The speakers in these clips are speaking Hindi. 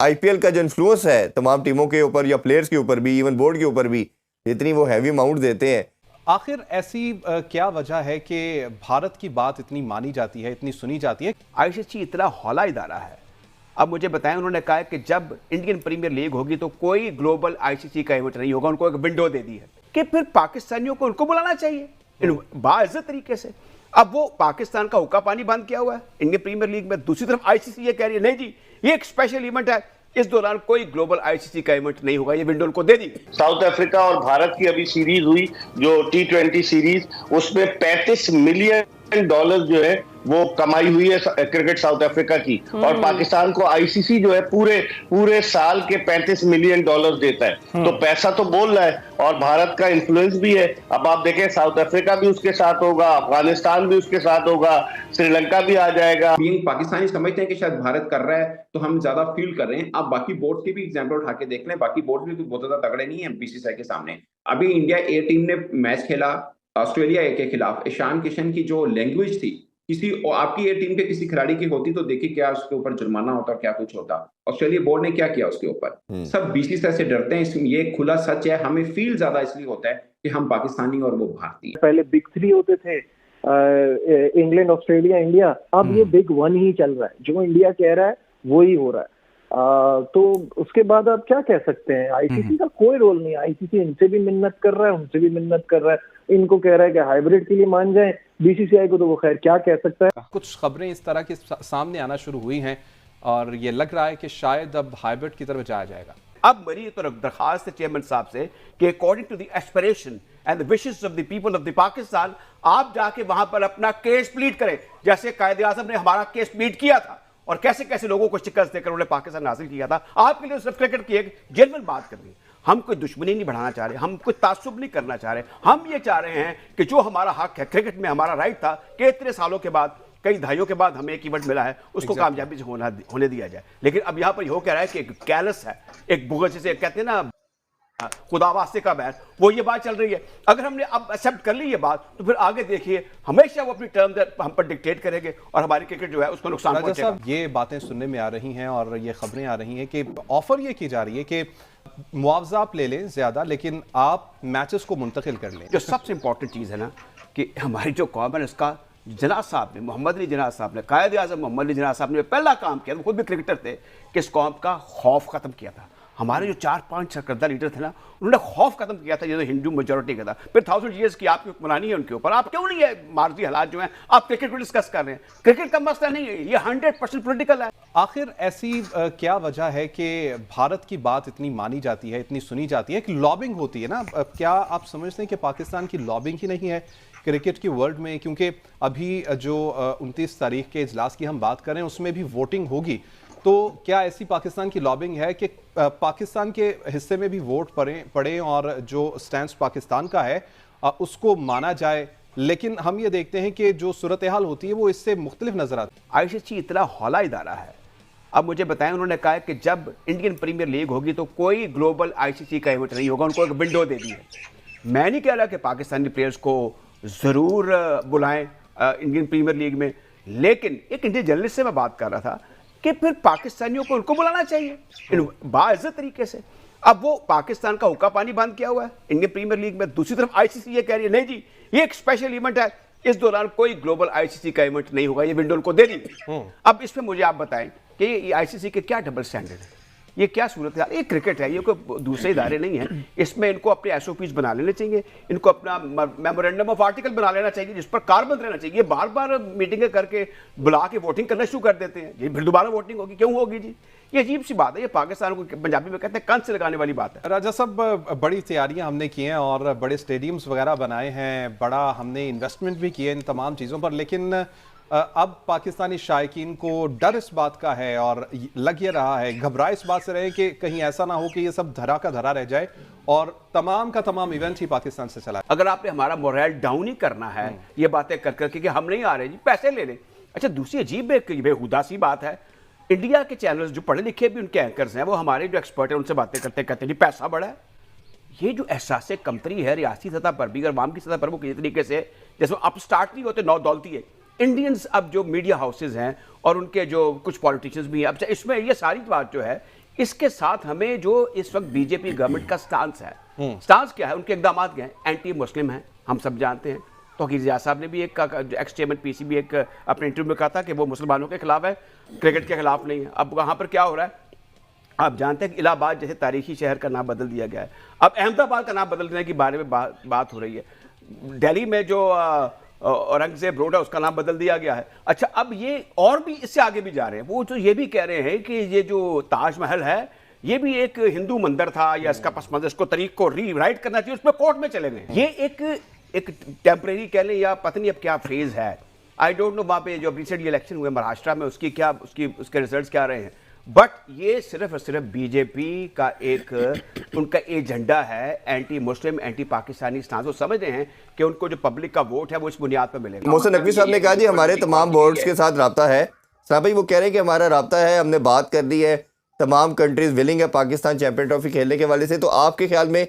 आईपीएल का जो इन्फ्लुएंस है तमाम टीमों के ऊपर या प्लेयर्स के ऊपर भी, इवन बोर्ड के ऊपर भी, इतनी वो हैवी अमाउंट देते हैं। आखिर ऐसी क्या वजह है कि भारत की बात इतनी मानी जाती है, इतनी सुनी जाती है? आईसीसी इतना हौला इदारा है। अब मुझे बताएं, उन्होंने कहा है कि जब इंडियन प्रीमियर लीग होगी तो कोई ग्लोबल आईसीसी का इवेंट नहीं होगा। उनको एक विंडो दे दी है कि फिर पाकिस्तानियों को उनको बुलाना चाहिए बाइज्जत तरीके से। अब वो पाकिस्तान का हुक्का पानी बंद किया हुआ है इंडियन प्रीमियर लीग में। दूसरी तरफ आईसीसी ये कह रही है नहीं जी, ये एक स्पेशल इवेंट है, इस दौरान कोई ग्लोबल आईसीसी का इवेंट नहीं होगा, ये विंडो उनको दे दी। साउथ अफ्रीका और भारत की अभी सीरीज हुई जो T20 सीरीज, उसमें $35 मिलियन जो है वो कमाई हुई है क्रिकेट साउथ अफ्रीका की, और पाकिस्तान को आईसीसी जो है पूरे साल के $35 मिलियन देता है। तो पैसा तो बोल रहा है और भारत का इन्फ्लुएंस भी है। अब आप देखें, साउथ अफ्रीका भी उसके साथ होगा, अफगानिस्तान भी उसके साथ होगा, श्रीलंका भी आ जाएगा। पाकिस्तानी समझते हैं कि शायद भारत कर रहा है तो हम ज्यादा फील कर रहे हैं। आप बाकी बोर्ड के भी एग्जाम्पल उठा के देख लें, बाकी बोर्ड भी बहुत ज्यादा तगड़े नहीं है बीसीसीआई के सामने। अभी इंडिया ए टीम ने मैच खेला ऑस्ट्रेलिया ए के खिलाफ। ईशान किशन की जो लैंग्वेज थी, किसी आपकी ए टीम के किसी खिलाड़ी की होती तो देखिए क्या उसके ऊपर जुर्माना होता और क्या कुछ होता। ऑस्ट्रेलिया बोर्ड ने क्या किया उसके ऊपर। सब बीसीसीआई से डरते हैं, इसमें ये खुला सच है। हमें फील ज्यादा इसलिए होता है कि हम पाकिस्तानी और वो भारतीय। पहले बिग 3 होते थे, इंग्लैंड, ऑस्ट्रेलिया, इंडिया। अब ये बिग 1 ही चल रहा है, जो इंडिया कह रहा है वो ही हो रहा है। तो उसके बाद आप क्या कह सकते हैं, आईसीसी का कोई रोल नहीं। आईसीसी इनसे भी मिन्नत कर रहा है, उनसे भी मिन्नत कर रहा है, इनको कह रहा है कि हाइब्रिड के लिए मान जाएं। बीसीसीआई को तो वो खैर क्या कह सकता है। कुछ खबरें इस तरह के सामने आना शुरू हुई हैं और ये लग रहा है कि शायद अब हाइब्रिड की तरफ जाया जाएगा। अब मेरी तो दरखास्त है चेयरमैन साहब से कि according to the aspiration and the wishes of the people of the Pakistan, आप जाके वहां पर अपना केस प्लीड करें, जैसे कायदे-ए-आज़म ने हमारा केस प्लीड किया था और कैसे कैसे लोगों को शिकस्त देकर उन्होंने पाकिस्तान हासिल किया था। आपके लिए सिर्फ क्रिकेट की एक जेन्युइन बात करनी है। हम कोई दुश्मनी नहीं बढ़ाना चाह रहे, हम कोई तासुब नहीं करना चाह रहे। हम ये चाह रहे हैं कि जो हमारा हक है, क्रिकेट में हमारा राइट था कि इतने सालों के बाद, कई दहाइयों के बाद हमें एक इवेंट मिला है, उसको कामयाबी से होने दिया जाए। लेकिन अब यहाँ पर हो कह रहा है कि एक कैलस है, एक बुग़्ज़, जिसे कहते हैं ना खुदा वास्ते का बैर, वो ये बात चल रही है। अगर हमने अब एक्सेप्ट कर ली ये बात तो फिर आगे देखिए हमेशा वो अपनी टर्म हम पर डिक्टेट करेंगे और हमारी क्रिकेट जो है उसको नुकसान पहुंचेगा। ये बातें सुनने में आ रही हैं और ये खबरें आ रही हैं कि ऑफर ये की जा रही है कि मुआवजा आप ले लें ज्यादा, लेकिन आप मैचेस को मुंतकिल कर लें। जो सबसे इंपॉर्टेंट चीज़ है ना कि हमारी जो कौम है उसका, जनाब साहब ने, मोहम्मद अली जनाब साहब ने, कायद-ए-आज़म मोहम्मद अली जनाब साहब ने पहला काम किया, वो खुद भी क्रिकेटर थे, कि इस कौम का खौफ खत्म किया था। हमारे जो 4-5 सरकर्दा लीडर थे ना, उन्होंने खौफ खत्म किया था, ये तो हिंदू मेजोरिटी का था। फिर 1000 ईयर्स की आपकी हुक्मरानी है उनके ऊपर, आप क्यों नहीं है मार्जी हालात जो हैं आप क्रिकेट को डिस्कस कर रहे हैं? क्रिकेट का मसला नहीं है, ये 100% पॉलिटिकल है। आखिर ऐसी क्या वजह है कि भारत की बात इतनी मानी जाती है, इतनी सुनी जाती है कि लॉबिंग होती है ना? क्या आप समझते हैं कि पाकिस्तान की लॉबिंग ही नहीं है क्रिकेट की वर्ल्ड में? क्योंकि अभी जो 29 तारीख के इजलास की हम बात कर रहे हैं उसमें भी वोटिंग होगी, तो क्या ऐसी पाकिस्तान की लॉबिंग है कि पाकिस्तान के हिस्से में भी वोट पड़े और जो स्टैंड पाकिस्तान का है उसको माना जाए? लेकिन हम ये देखते हैं कि जो सूरत हाल होती है वो इससे मुख्तलिफ नजर आती है। आईसीसी इतना हौला इदारा है। अब मुझे बताएं, उन्होंने कहा कि जब इंडियन प्रीमियर लीग होगी तो कोई ग्लोबल आईसीसी का इवेंट नहीं होगा, उनको एक विंडो दे दी है। मैं नहीं कह रहा कि पाकिस्तानी प्लेयर्स को ज़रूर बुलाएं इंडियन प्रीमियर लीग में, लेकिन एक इंडियन जर्नलिस्ट से मैं बात कर रहा था कि फिर पाकिस्तानियों को उनको बुलाना चाहिए बाइज्जत तरीके से। अब वो पाकिस्तान का हुक्का पानी बंद किया हुआ है इंडियन प्रीमियर लीग में। दूसरी तरफ आईसीसी ये कह रही है नहीं जी, ये एक स्पेशल इवेंट है, इस दौरान कोई ग्लोबल आईसीसी का इवेंट नहीं होगा, ये विंडो उनको दे दी। अब इसमें मुझे आप बताएं कि ये आईसीसी के क्या डबल स्टैंडर्ड है, ये क्या सूरत है? ये क्रिकेट है, ये कोई दूसरे इदारे नहीं है। इसमें इनको अपने एसओपीज बना लेने चाहिए, इनको अपना मेमोरेंडम ऑफ आर्टिकल बना लेना चाहिए जिस पर कारबंद रहना चाहिए। ये बार बार मीटिंगें करके बुला के वोटिंग करना शुरू कर देते हैं, ये फिर दोबारा वोटिंग होगी, क्यों होगी जी? ये अजीब सी बात है, ये पाकिस्तान को पंजाबी में कहते हैं कंस से लगाने वाली बात है। राजा साहब, बड़ी तैयारियां हमने की हैं और बड़े स्टेडियम्स वगैरह बनाए हैं, बड़ा हमने इन्वेस्टमेंट भी किए इन तमाम चीज़ों पर, लेकिन अब पाकिस्तानी शायकीन को डर इस बात का है और लग ये रहा है, घबराए इस बात से रहे कि कहीं ऐसा ना हो कि ये सब धरा का धरा रह जाए और तमाम का तमाम इवेंट ही पाकिस्तान से चला। अगर आपने हमारा मोरल डाउन ही करना है ये बातें कर करके कि हम नहीं आ रहे जी, पैसे ले लें। अच्छा, दूसरी अजीब बेहुदा सी बात है, इंडिया के चैनल्स जो पढ़े लिखे भी उनके एंकर्स हैं, वो हमारे जो एक्सपर्ट हैं उनसे बातें करते कहते हैं जी पैसा बड़ा है। ये जो एहसास कमतरी है रियासती सतह पर भी, अगर वाम की सतह पर वो किसी तरीके से जैसे अप स्टार्ट नहीं होते, नौ दौलती है। इंडियंस अब जो मीडिया हाउसेज हैं और उनके जो कुछ पॉलिटिशियंस भी हैं, अब इसमें ये सारी बात जो है इसके साथ हमें जो इस वक्त बीजेपी गवर्नमेंट का स्टांस है, स्टांस क्या है, उनके इकदाम क्या हैं, एंटी मुस्लिम हैं, हम सब जानते हैं। तो रियाज साहब ने भी एक एक्स चेयरमैन पीसीबी एक अपने इंटरव्यू में कहा था कि वो मुसलमानों के खिलाफ है, क्रिकेट के खिलाफ नहीं है। अब वहाँ पर क्या हो रहा है, आप जानते हैं कि इलाहाबाद जैसे तारीखी शहर का नाम बदल दिया गया है, अब अहमदाबाद का नाम बदलने के बारे में बात हो रही है। दिल्ली में जो औरंगजेब रोड है उसका नाम बदल दिया गया है। अच्छा, अब ये और भी इससे आगे भी जा रहे हैं, वो जो ये भी कह रहे हैं कि ये जो ताजमहल है ये भी एक हिंदू मंदिर था, या इसका पस मंजर, इसको तरीक को रीराइट करना चाहिए, उसमें कोर्ट में चले गए। ये एक टेम्परेरी कह लें या पता नहीं अब क्या फ्रेज है, आई डोंट नो। वहाँ पे जो रिसेंटली इलेक्शन हुए महाराष्ट्र में उसके रिजल्ट्स क्या रहे हैं, बट ये सिर्फ और सिर्फ बीजेपी का उनका एजेंडा है, anti Muslim anti Pakistani stance. वो समझ रहे हैं कि उनको जो पब्लिक का वोट है वो इस बुनियाद पर मिलेगा। मोहसिन नकवी साहब ने कहा जी हमारे तमाम बोर्ड्स के साथ रब्ता है। साहब भाई वो कह रहे हैं कि हमारा रब्ता है, हमने बात कर ली है, तमाम कंट्रीज विलिंग है पाकिस्तान चैंपियन ट्रॉफी खेलने के वाले से। तो आपके ख्याल में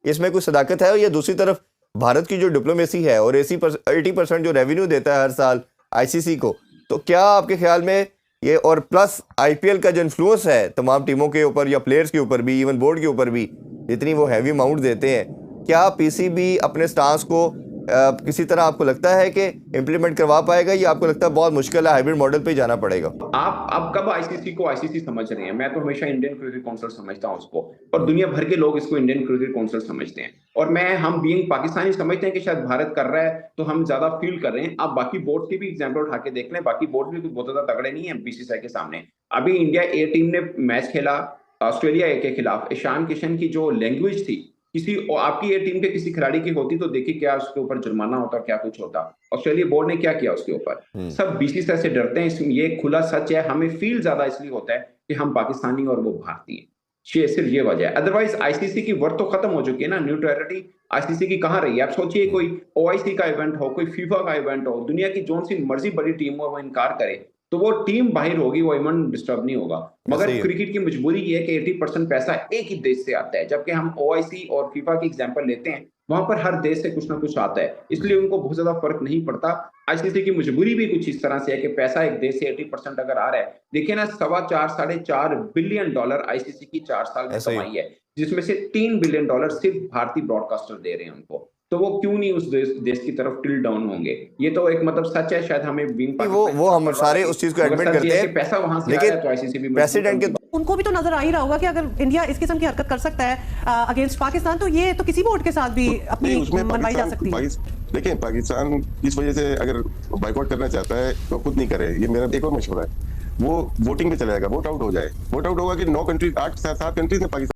इसमें कोई सदाकत है? और ये दूसरी तरफ भारत की जो डिप्लोमेसी है और 80% जो रेवेन्यू देता है हर साल आईसीसी को, तो क्या आपके ख्याल में ये, और प्लस आईपीएल का जो इन्फ्लुएंस है तमाम टीमों के ऊपर या प्लेयर्स के ऊपर भी, इवन बोर्ड के ऊपर भी, जितनी वो हैवी अमाउंट देते हैं, क्या पीसीबी अपने स्टांस को किसी तरह आपको लगता है कि इम्प्लीमेंट करवा पाएगा, या आपको लगता है बहुत मुश्किल है, हाइब्रिड मॉडल पे जाना पड़ेगा? आप कब आईसीसी को आईसीसी समझ रहे हैं? मैं तो हमेशा इंडियन क्रिकेट काउंसिल समझता हूं उसको, और दुनिया भर के लोग इसको इंडियन क्रिकेट काउंसिल समझते हैं। और हम बीइंग पाकिस्तानी समझते हैं कि शायद भारत कर रहा है तो हम ज्यादा फील कर रहे हैं। आप बाकी बोर्ड के भी एग्जाम्पल उठा के देख लें, बाकी बोर्ड भी बहुत ज्यादा तगड़े नहीं है बीसीसीआई के सामने। अभी इंडिया ए टीम ने मैच खेला ऑस्ट्रेलिया ए के खिलाफ, ईशान किशन की जो लैंग्वेज थी, किसी आपकी ये टीम के किसी खिलाड़ी की होती तो देखिए क्या उसके ऊपर जुर्माना होता, क्या कुछ होता। ऑस्ट्रेलिया बोर्ड ने क्या किया उसके ऊपर? सब बीसीसीआई से डरते हैं, ये खुला सच है। हमें फील ज्यादा इसलिए होता है कि हम पाकिस्तानी और वो भारतीय, सिर्फ ये वजह है। अदरवाइज आईसीसी की वर्थ तो खत्म हो चुकी है ना, न्यूट्रलिटी आईसीसी की कहाँ रही है? आप सोचिए कोई ओआईसी का इवेंट हो, कोई फीफा का इवेंट हो, दुनिया की जोन सी मर्जी बड़ी टीम हो, वो इनकार करे तो वो टीम बाहर होगी, वो इवेंट डिस्टर्ब नहीं होगा। मगर क्रिकेट की मजबूरी ये है कि 80% पैसा एक ही देश से आता है, जबकि हम ओआईसी और फीफा की एग्जांपल लेते हैं, वहां पर हर देश से कुछ ना कुछ आता है, इसलिए उनको बहुत ज्यादा फर्क नहीं पड़ता। आईसीसी की मजबूरी भी कुछ इस तरह से है कि पैसा एक देश से 80% अगर आ रहा है, देखिए ना, $4.5 बिलियन आईसीसी की 4 साल में कमाई है, जिसमें से $3 बिलियन सिर्फ भारतीय ब्रॉडकास्टर दे रहे हैं उनको। तो वो क्यों नहीं उस देश की तरफ टिल डाउन होंगे? ये तो एक मतलब सच है, शायद हमें वो हम सारे उस चीज को एडमिट करते हैं, पैसा वहां से लेकिन आया तो आईसीसी भी प्रेसिडेंट के उनको भी तो नजर आ ही रहा होगा कि अगर इंडिया इस किस्म की हरकत कर सकता है अगेंस्ट पाकिस्तान, तो ये तो किसी बोर्ड के साथ भी अपनी मनवाई जा सकती है। देखिए, पाकिस्तान इस वजह से अगर बाइकआउट करना चाहता है तो खुद नहीं करे। ये मेरा एक और मशवरा है, वो वोटिंग पे चला जाएगा, वोट आउट हो जाए। वोट आउट होगा कि 9 कंट्री 8 7 कंट्रीज ने पाकिस्तान